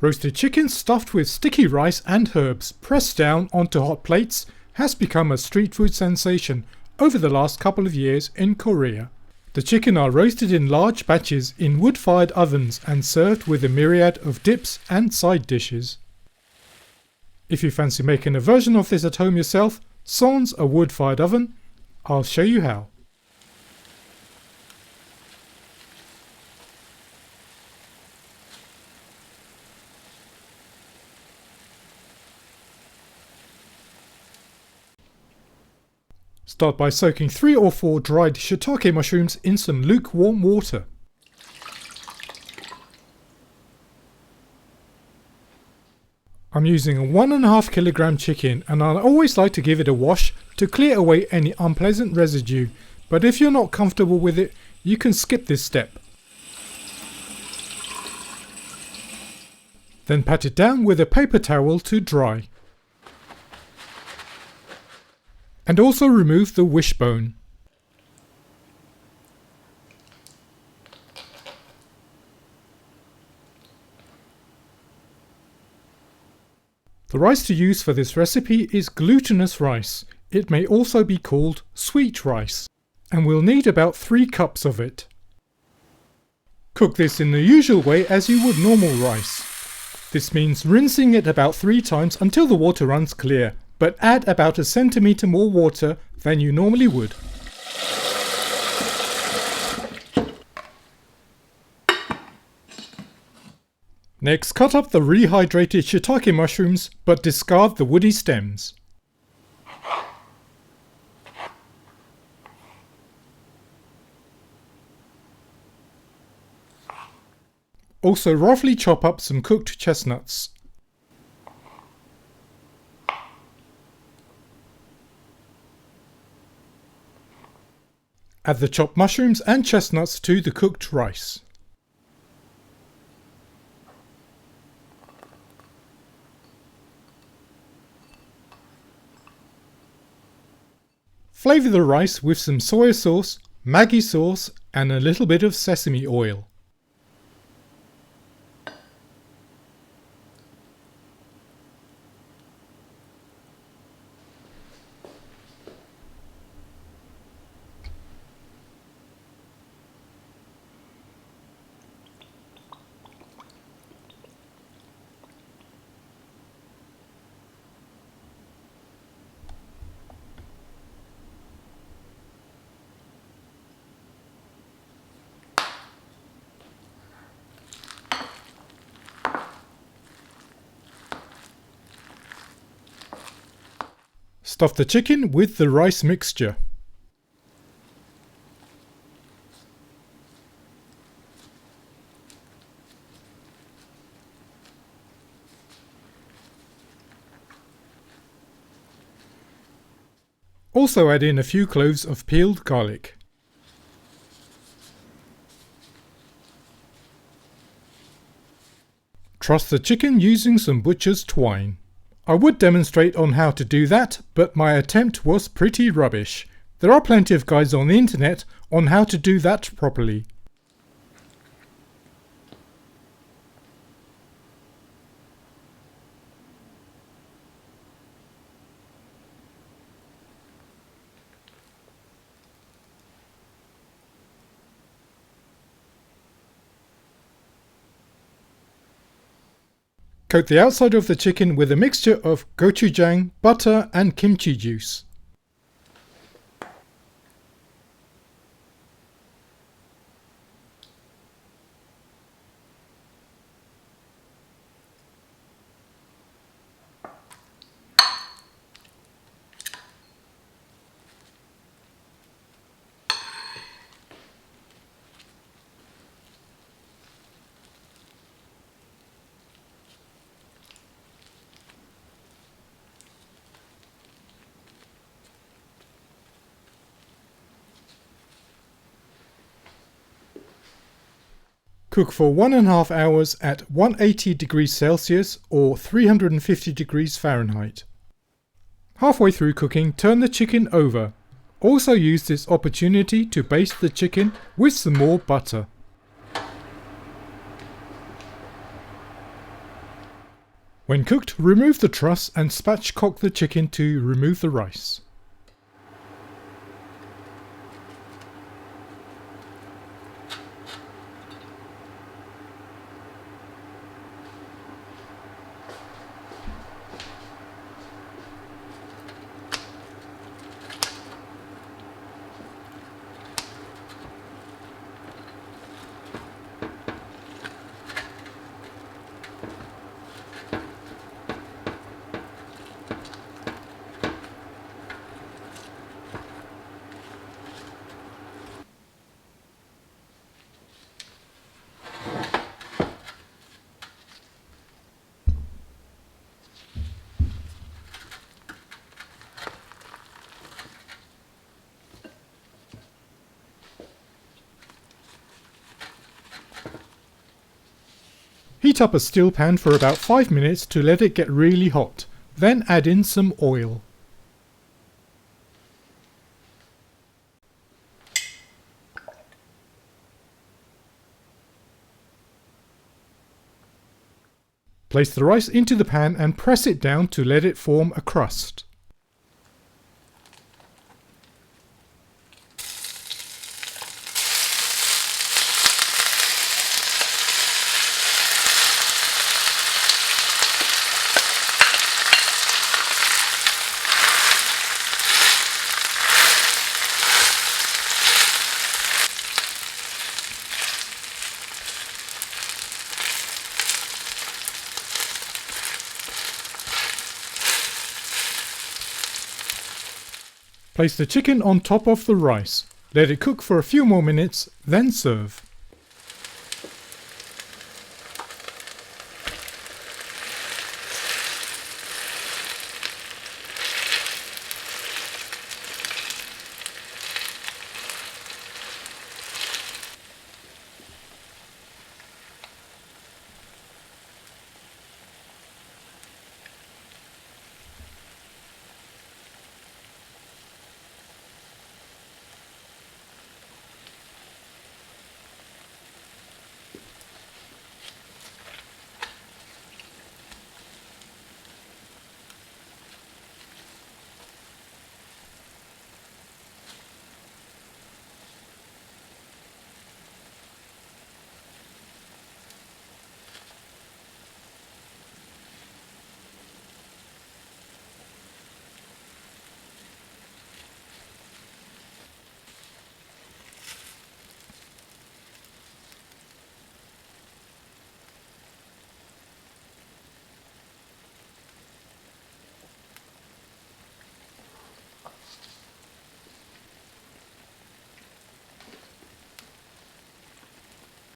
Roasted chicken stuffed with sticky rice and herbs pressed down onto hot plates has become a street food sensation over the last couple of years in Korea. The chicken are roasted in large batches in wood-fired ovens and served with a myriad of dips and side dishes. If you fancy making a version of this at home yourself, sans a wood-fired oven, I'll show you how. Start by soaking 3 or 4 dried shitake mushrooms in some lukewarm water. I'm using a 1.5 kilogram chicken and I always like to give it a wash to clear away any unpleasant residue, but if you're not comfortable with it, you can skip this step. Then pat it down with a paper towel to dry. And also remove the wishbone. The rice to use for this recipe is glutinous rice. It may also be called sweet rice, and we'll need about 3 cups of it. Cook this in the usual way as you would normal rice. This means rinsing it about 3 times until the water runs clear, but add about a centimetre more water than you normally would. Next, cut up the rehydrated shitake mushrooms, but discard the woody stems. Also roughly chop up some cooked chestnuts. Add the chopped mushrooms and chestnuts to the cooked rice. Flavour the rice with some soy sauce, Maggi sauce and a little bit of sesame oil. Stuff the chicken with the rice mixture. Also add in a few cloves of peeled garlic. Truss the chicken using some butcher's twine. I would demonstrate on how to do that, but my attempt was pretty rubbish. There are plenty of guides on the internet on how to do that properly. Coat the outside of the chicken with a mixture of gochujang, butter and kimchi juice. Cook for 1.5 hours at 180 degrees Celsius or 350 degrees Fahrenheit. Halfway through cooking, turn the chicken over. Also use this opportunity to baste the chicken with some more butter. When cooked, remove the truss and spatchcock the chicken to remove the rice. Heat up a steel pan for about 5 minutes to let it get really hot. Then add in some oil. Place the rice into the pan and press it down to let it form a crust. Place the chicken on top of the rice. Let it cook for a few more minutes, then serve.